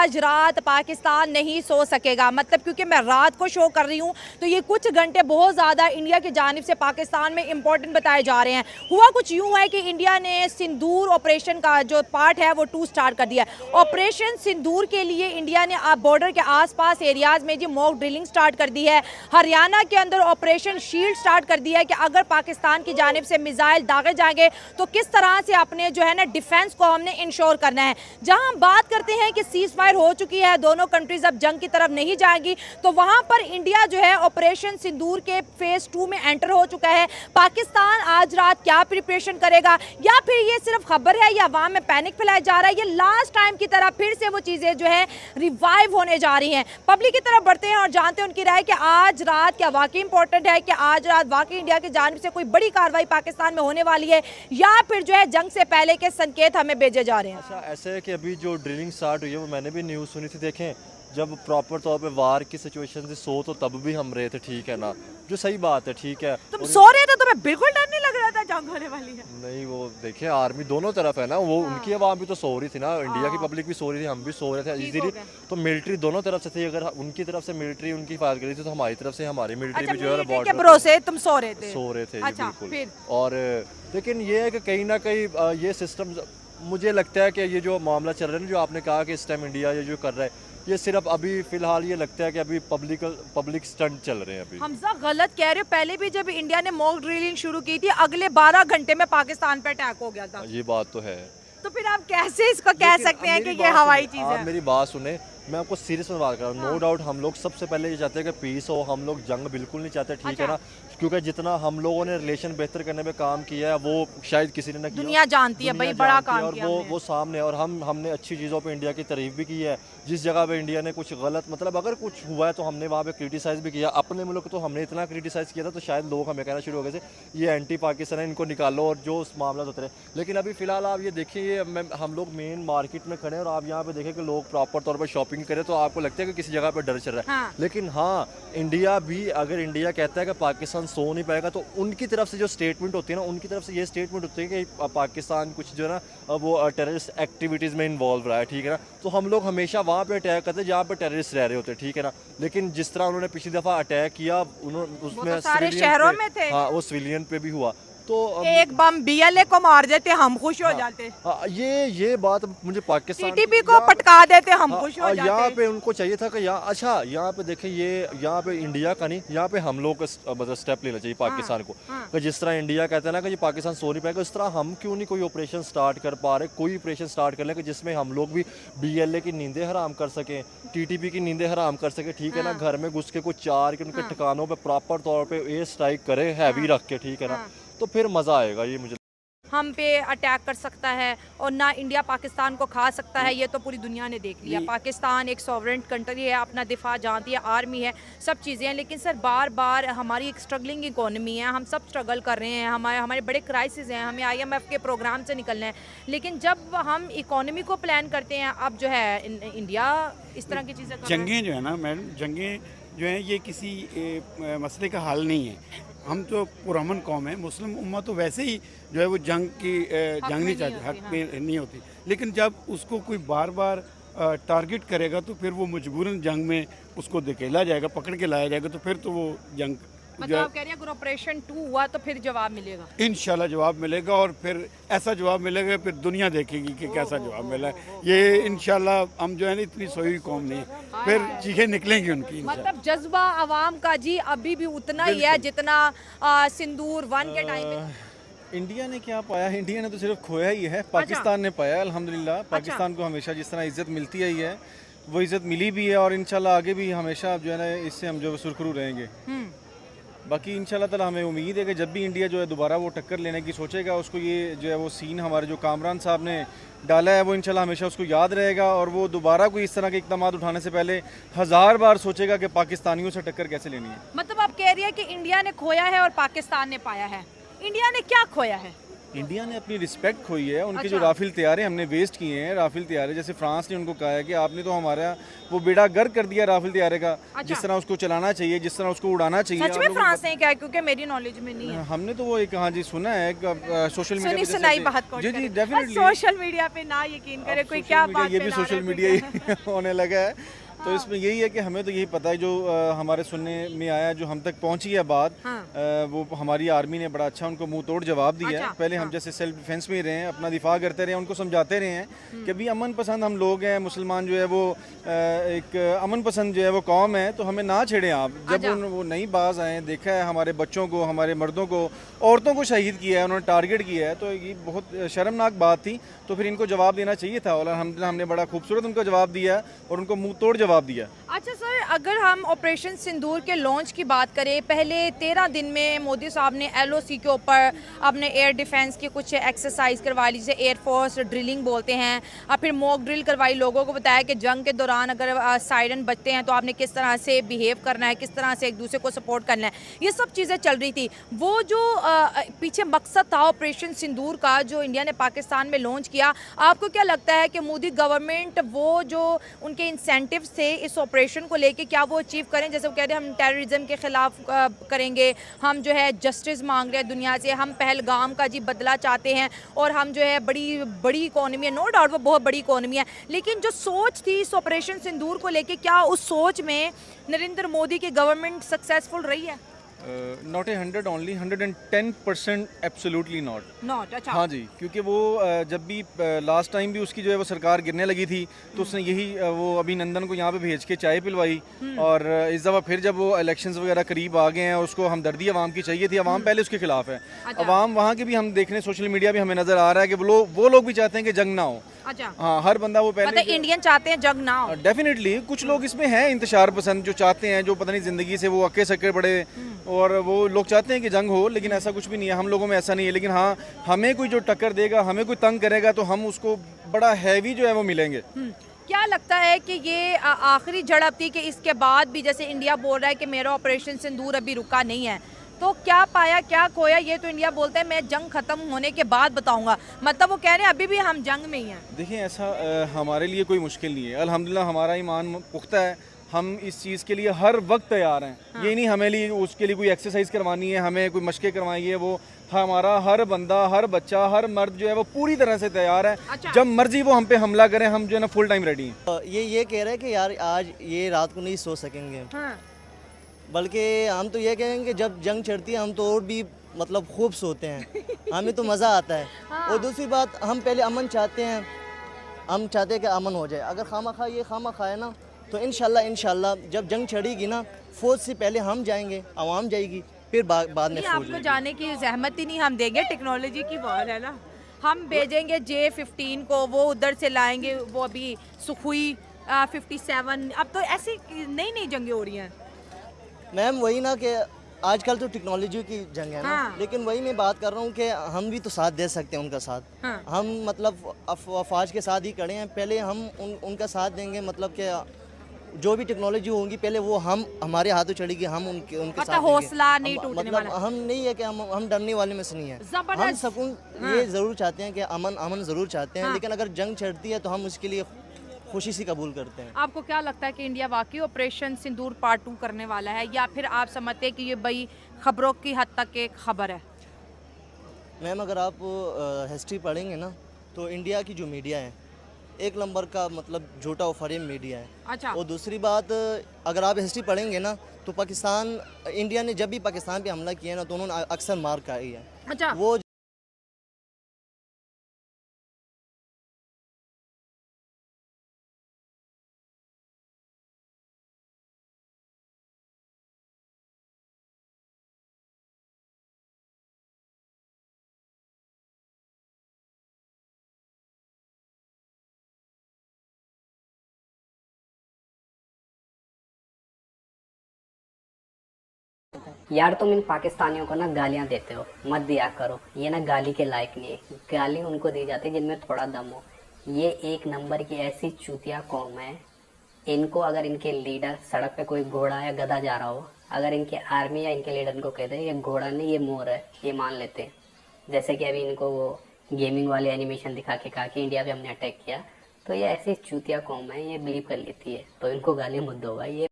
आज रात पाकिस्तान नहीं सो सकेगा, मतलब क्योंकि मैं रात को शो कर रही हूँ तो ये कुछ घंटे बहुत ज़्यादा इंडिया की जानिब से पाकिस्तान में इंपॉर्टेंट बताए जा रहे हैं। हुआ कुछ यूँ है कि इंडिया ने सिंदूर ऑपरेशन का जो पार्ट है वो 2 स्टार्ट कर दिया है। ऑपरेशन सिंदूर के लिए इंडिया ने बॉर्डर के आसपास एरियाज में जी मॉक ड्रिलिंग स्टार्ट कर दी है। हरियाणा के अंदर ऑपरेशन शील्ड स्टार्ट कर दिया है कि अगर पाकिस्तान की जानिब से मिसाइल दागे जाएंगे तो किस तरह से अपने जो है ना डिफेंस को हमने इंश्योर करना है। जहां हम बात करते हैं कि सीज फायर हो चुकी है, दोनों कंट्रीज अब जंग की तरफ नहीं जाएंगी, तो वहां पर इंडिया जो है ऑपरेशन सिंदूर के फेज 2 में एंटर हो चुका है। पाकिस्तान आज रात क्या प्रिपरेशन करेगा, या फिर ये सिर्फ खबर है या अवाम में पैनिक फैलाया जा रहा है, ये लास्ट टाइम की तरह फिर से वो चीजें जो है रिवाइव होने जा रही हैं। पब्लिक की तरफ बढ़ते हैं और जानते हैं उनकी राय कि आज रात क्या वाकई इंपॉर्टेंट है, कि आज रात वाकई इंडिया की जानिब से कोई बड़ी कार्रवाई पाकिस्तान में होने वाली है, या फिर जो है जंग से पहले के संकेत हमें भेजे जा रहे हैं। अच्छा, ऐसे है कि अभी जो ड्रिलिंग स्टार्ट हुई है वो मैंने भी न्यूज़ सुनी थी। देखें, जब प्रॉपर तौर पे वार की सिचुएशन थी तो तब भी हम रहे थे, ठीक है ना, जो सही बात है, ठीक है। तुम सो रहे थे, तुम्हें बिल्कुल डर नहीं लग रहा था जंग होने वाली है? नहीं, वो देखिए आर्मी दोनों तरफ है ना, वो उनकी आवाम भी तो सो रही थी ना, इंडिया की पब्लिक भी सो रही थी, हम भी सो रहे थे इजीली। तो मिलिट्री दोनों तरफ से थी, अगर उनकी तरफ से मिलिट्री उनकी हिफाजत करी थी तो हमारी तरफ से हमारी मिलिट्री भी जो है बॉर्डर के भरोसे तुम सो रहे थे? अच्छा, बिल्कुल। और लेकिन ये है कि कहीं ना कहीं ये सिस्टम, मुझे लगता है कि ये जो मामला चल रहा है ना, जो आपने कहा कि इस टाइम इंडिया ये जो कर रहा है, ये सिर्फ अभी फिलहाल ये लगता है कि अभी पब्लिक स्टंट चल रहे हैं। अभी हमजा गलत कह रहे हो, पहले भी जब इंडिया ने मॉक ड्रिलिंग शुरू की थी अगले 12 घंटे में पाकिस्तान पे अटैक हो गया था। ये बात तो है। तो फिर आप कैसे इसको कह सकते हैं कि ये हवाई चीज है? आप मेरी बात सुने, मैं आपको सीरियस में बात कर रहा हूँ। नो डाउट हम लोग सबसे पहले ये चाहते हैं कि पीस हो, हम लोग जंग बिल्कुल नहीं चाहते, ठीक है ना, क्योंकि जितना हम लोगों ने रिलेशन बेहतर करने में काम किया है वो शायद किसी ने ना किया। दुनिया जानती है भाई, बड़ा काम किया और वो सामने, और हमने अच्छी चीज़ों पे इंडिया की तारीफ भी की है। जिस जगह पे इंडिया ने कुछ गलत, मतलब अगर कुछ हुआ है तो हमने वहाँ पे क्रिटिसाइज़ भी किया। अपने मुल्क तो हमने इतना क्रिटिसाइज़ किया था तो शायद लोग हमें कहना शुरू हो गए थे ये एंटी पाकिस्तान है, इनको निकालो, और जो मामला होते रहे। लेकिन अभी फ़िलहाल आप ये देखिए, हम लोग मेन मार्केट में खड़े हैं और आप यहाँ पे देखें कि लोग प्रॉपर तौर पर शॉपिंग करें तो आपको लगता है कि किसी जगह पर डर चल रहा है। हाँ। लेकिन हाँ, इंडिया भी, अगर इंडिया कहता है कि पाकिस्तान सो नहीं पाएगा तो उनकी तरफ से जो स्टेटमेंट होती है ना, उनकी तरफ से ये स्टेटमेंट होती है कि पाकिस्तान कुछ जो है ना वो टेररिस्ट एक्टिविटीज़ में इन्वॉल्व रहा है, ठीक है ना। तो हम लोग हमेशा वहाँ पे अटैक करते हैं जहाँ पे टेररिस्ट रह रहे होते हैं, ठीक है ना। लेकिन जिस तरह उन्होंने पिछली दफ़ा अटैक किया, उन्होंने उसमें सारे शहरों में थे, हाँ, वो सिविलियन पे भी हुआ, तो एक बम बीएलए को मार देते हम खुश हो जाते। ये बात मुझे पाकिस्तान टीटीपी को पटका देते हम खुश हो जाते। यहाँ पे उनको चाहिए था कि यहाँ पे देखें, ये यहाँ पे इंडिया का नहीं, यहाँ पे हम लोग का मतलब स्टेप लेना चाहिए पाकिस्तान को। कि जिस तरह इंडिया कहता है ना कि ये पाकिस्तान सो नहीं पाएगा, उस तरह हम क्यों नहीं कोई ऑपरेशन स्टार्ट कर पा रहे, कोई ऑपरेशन स्टार्ट कर लें कि जिसमें हम लोग भी बीएलए की नींदें हराम कर सकें, टीटीपी की नींदें हराम कर सकें, ठीक है ना। घर में घुस के कुछ चार के उनके ठिकानों पर प्रॉपर तौर पर एयर स्ट्राइक करे हैवी रख के, ठीक है ना, तो फिर मज़ा आएगा। ये मुझे हम पे अटैक कर सकता है और ना इंडिया पाकिस्तान को खा सकता है, ये तो पूरी दुनिया ने देख लिया। पाकिस्तान एक सॉवरेन कंट्री है, अपना दिफा जानती है, आर्मी है, सब चीज़ें हैं। लेकिन सर बार बार हमारी एक स्ट्रगलिंग इकोनॉमी है, हम सब स्ट्रगल कर रहे हैं, हमारे बड़े क्राइसिस हैं, हमें IMF के प्रोग्राम से निकलना है। लेकिन जब हम इकोनॉमी को प्लान करते हैं, अब जो है इंडिया इस तरह की चीज़ें जंगें जो है ना मैडम, जंगें जो हैं ये किसी मसले का हल नहीं है। हम तो पुरअमन कौम है, मुस्लिम उम्मा तो वैसे ही जो है वो जंग नहीं चाहती, हक में नहीं होती। लेकिन जब उसको कोई बार बार टारगेट करेगा तो फिर वो मजबूरन जंग में उसको धकेला जाएगा, पकड़ के लाया जाएगा, तो फिर तो वो जंग मतलब आप कह रहे हैं अगर ऑपरेशन 2 हुआ तो फिर जवाब मिलेगा, इंशाल्लाह जवाब मिलेगा। और फिर ऐसा जवाब मिलेगा, फिर दुनिया देखेगी कि कैसा जवाब मिला है। ये इंशाल्लाह, हम जो है ना इतनी सोई हुई कौम नहीं है, फिर चीखें निकलेंगी उनकी। मतलब जज्बा आवाम का जी अभी भी उतना ही है जितना सिंदूर 1 के टाइम में। इंडिया ने क्या पाया है? इंडिया ने तो सिर्फ खोया ही है, पाकिस्तान ने पाया। अल्हम्दुलिल्लाह पाकिस्तान को हमेशा जिस तरह इज्जत मिलती आई है वो इज्जत मिली भी है, और इंशाल्लाह आगे भी हमेशा जो है ना इससे हम जो सुरखरू रहेंगे। बाकी इंशाल्लाह ताला हमें उम्मीद है कि जब भी इंडिया जो है दोबारा वो टक्कर लेने की सोचेगा, उसको ये जो है वो सीन हमारे जो कामरान साहब ने डाला है वो इंशाल्लाह हमेशा उसको याद रहेगा, और वो दोबारा कोई इस तरह के इक़दाम उठाने से पहले 1000 बार सोचेगा कि पाकिस्तानियों से टक्कर कैसे लेनी है। मतलब आप कह रही है कि इंडिया ने खोया है और पाकिस्तान ने पाया है। इंडिया ने क्या खोया है? इंडिया ने अपनी रिस्पेक्ट खोई है। उनके जो अच्छा। राफेल तैयारे हमने वेस्ट किए हैं, राफेल तैयारे जैसे फ्रांस ने उनको कहा है कि आपने तो हमारा वो बेड़ा गर्क कर दिया राफेल तैयारे का, जिस तरह उसको चलाना चाहिए, जिस तरह उसको उड़ाना चाहिए। सच आप में लोगों फ्रांस ने क्या है, क्योंकि मेरी नॉलेज में नहीं है। हमने तो वो एक हाँ जी सुना है सोशल मीडिया पे सुनाई बात जी जी डेफिनेटली सोशल मीडिया पे ना यकीन करे कोई क्या बात ये भी फैला रहा सोशल है, कोई मीडिया क्या- ही होने लगा है। तो इसमें यही है कि हमें तो यही पता है जो हमारे सुनने में आया, जो हम तक पहुंची है बात, हाँ। वो हमारी आर्मी ने बड़ा अच्छा उनको मुंह तोड़ जवाब दिया है। अच्छा, पहले हम जैसे सेल्फ डिफेंस में ही रहे हैं, अपना दिफा करते रहे हैं, उनको समझाते रहे हैं कि भी अमन पसंद हम लोग हैं, मुसलमान जो है वो एक अमन पसंद जो है वो कौम है, तो हमें ना छेड़ें आप। जब वो नई बाज आए, देखा है हमारे बच्चों को, हमारे मर्दों को, औरतों को शहीद किया है, उन्होंने टारगेट किया है, तो ये बहुत शर्मनाक बात थी। तो फिर इनको जवाब देना चाहिए था और हमने बड़ा खूबसूरत उनको जवाब दिया और उनको मुंह तोड़ जवाब दिया। अच्छा सर, अगर हम ऑपरेशन सिंदूर के लॉन्च की बात करें, पहले 13 दिन में मोदी साहब ने LOC के ऊपर अपने एयर डिफेंस की कुछ एक्सरसाइज करवा ली, जिसे एयरफोर्स ड्रिलिंग बोलते हैं, और फिर मॉक ड्रिल करवाई, लोगों को बताया कि जंग के दौरान अगर साइरन बजते हैं तो आपने किस तरह से बिहेव करना है, किस तरह से एक दूसरे को सपोर्ट करना है, ये सब चीज़ें चल रही थी। वो जो पीछे मकसद था ऑपरेशन सिंदूर का, जो इंडिया ने पाकिस्तान में लॉन्च किया, आपको क्या लगता है कि मोदी गवर्नमेंट वो जो उनके इंसेंटिव्स थे इस ऑपरेशन को लेके, क्या वो अचीव करें? जैसे वो कह रहे हैं हम टेररिज्म के खिलाफ करेंगे, हम जो है जस्टिस मांग रहे हैं दुनिया से, हम पहलगाम का जी बदला चाहते हैं, और हम जो है बड़ी बड़ी इकोनॉमी है, नो डाउट वो बहुत बड़ी इकोनॉमी है, लेकिन जो सोच थी इस ऑपरेशन सिंदूर को लेके, क्या उस सोच में नरेंद्र मोदी की गवर्नमेंट सक्सेसफुल रही है? Not 100 only 110% absolutely not. अच्छा। हाँ जी, क्योंकि वो जब भी लास्ट टाइम भी उसकी जो है वो सरकार गिरने लगी थी, तो उसने यही वो अभिनंदन को यहाँ पे भेज के चाय पिलवाई, और इस दफ़ा फिर जब वो इलेक्शंस वगैरह करीब आ गए हैं, उसको हमदर्दी आवाम की चाहिए थी, आवाम पहले उसके खिलाफ है। आवाम वहाँ के भी हम देख रहे हैं, सोशल मीडिया भी हमें नज़र आ रहा है कि वो लोग भी चाहते हैं कि जंग ना हो। अच्छा। हाँ, हर बंदा वो पहले मतलब इंडियन चाहते हैं जंग ना हो। डेफिनेटली कुछ लोग इसमें हैं इंतशार पसंद, जो चाहते हैं, जो पता नहीं ज़िंदगी से वो अक्के सक्के पड़े, और वो लोग चाहते हैं कि जंग हो, लेकिन ऐसा कुछ भी नहीं है, हम लोगों में ऐसा नहीं है। लेकिन हाँ, हमें कोई जो टक्कर देगा, हमें कोई तंग करेगा, तो हम उसको बड़ा हैवी जो है वो मिलेंगे। क्या लगता है कि ये आखिरी झड़प थी, कि इसके बाद भी जैसे इंडिया बोल रहा है कि मेरा ऑपरेशन सिंदूर अभी रुका नहीं है, तो क्या पाया क्या खोया? ये तो इंडिया बोलता है मैं जंग खत्म होने के बाद बताऊंगा, मतलब वो कह रहे हैं अभी भी हम जंग में ही हैं। देखिए, ऐसा हमारे लिए कोई मुश्किल नहीं है, अल्हम्दुलिल्लाह हमारा ईमान पुख्ता है, हम इस चीज़ के लिए हर वक्त तैयार हैं। हाँ। ये नहीं हमें लिए उसके लिए कोई एक्सरसाइज करवानी है, हमें कोई मशक़ें करवाई है, वो हमारा हर बंदा, हर बच्चा, हर मर्द जो है वो पूरी तरह से तैयार है। अच्छा। जब मर्जी वो हम पे हमला करें, हम जो है ना फुल टाइम रेडी हैं। ये कह रहे हैं कि यार आज ये रात को नहीं सो सकेंगे, हाँ। बल्कि हम तो ये कहेंगे जब जंग चढ़ती है हम तो और भी मतलब खूब सोते हैं, हमें तो मज़ा आता है। हाँ। और दूसरी बात, हम पहले अमन चाहते हैं, हम चाहते हैं कि अमन हो जाए। अगर खामा खा है ना, तो इंशाल्लाह जब जंग चढ़ेगी ना, फौज से पहले हम जाएंगे, आवाम जाएगी, फिर बाद में फौज। आपको जाने की जहमत ही नहीं हम देंगे, टेक्नोलॉजी की बात है ना, हम भेजेंगे J-15 को, वो उधर से लाएंगे, वो अभी सुखुई 57, अब तो ऐसी नई जंगें हो रही हैं मैम। वही ना कि आजकल तो टेक्नोलॉजी की जंग है ना, हाँ। लेकिन वही मैं बात कर रहा हूँ कि हम भी तो साथ दे सकते हैं उनका साथ, हाँ। हम मतलब अफवाज के साथ ही खड़े हैं, पहले हम उनका साथ देंगे, मतलब कि जो भी टेक्नोलॉजी होगी पहले वो हमारे हाथों चढ़ेगी, हम उनके साथ हौसला नहीं टूटने मतलब वाला। हम नहीं है कि हम डरने वाले में से नहीं है, हम सकून ये ज़रूर चाहते हैं कि अमन ज़रूर चाहते हैं, लेकिन अगर जंग चढ़ती है तो हम उसके लिए खुशी से कबूल करते हैं। आपको क्या लगता है कि इंडिया वाकई ऑपरेशन सिंदूर पार्ट 2 करने वाला है, या फिर आप समझते हैं कि ये भाई खबरों की हद तक एक खबर है? मैम, अगर आप हिस्ट्री पढ़ेंगे ना, तो इंडिया की जो मीडिया है एक नंबर का मतलब झूठा और फरेब मीडिया है। अच्छा। और दूसरी बात, अगर आप हिस्ट्री पढ़ेंगे ना, तो इंडिया ने जब भी पाकिस्तान पे हमला किया ना, तो उन्होंने अक्सर मार खाई है। अच्छा। वो यार, तुम इन पाकिस्तानियों को ना गालियां देते हो, मत दिया करो, ये ना गाली के लायक नहीं है। गाली उनको दी जाती है जिनमें थोड़ा दम हो। ये एक नंबर की ऐसी चूतिया कौम है, इनको अगर इनके लीडर सड़क पे कोई घोड़ा या गधा जा रहा हो, अगर इनके आर्मी या इनके लीडर को कहते हैं ये घोड़ा नहीं ये मोर है, ये मान लेते हैं। जैसे कि अभी इनको वो गेमिंग वाले एनिमेशन दिखा के कहा कि इंडिया पे हमने अटैक किया, तो ये ऐसी चूतिया कौम है, ये बिलीव कर लेती है, तो इनको गाली मत दो भाई। ये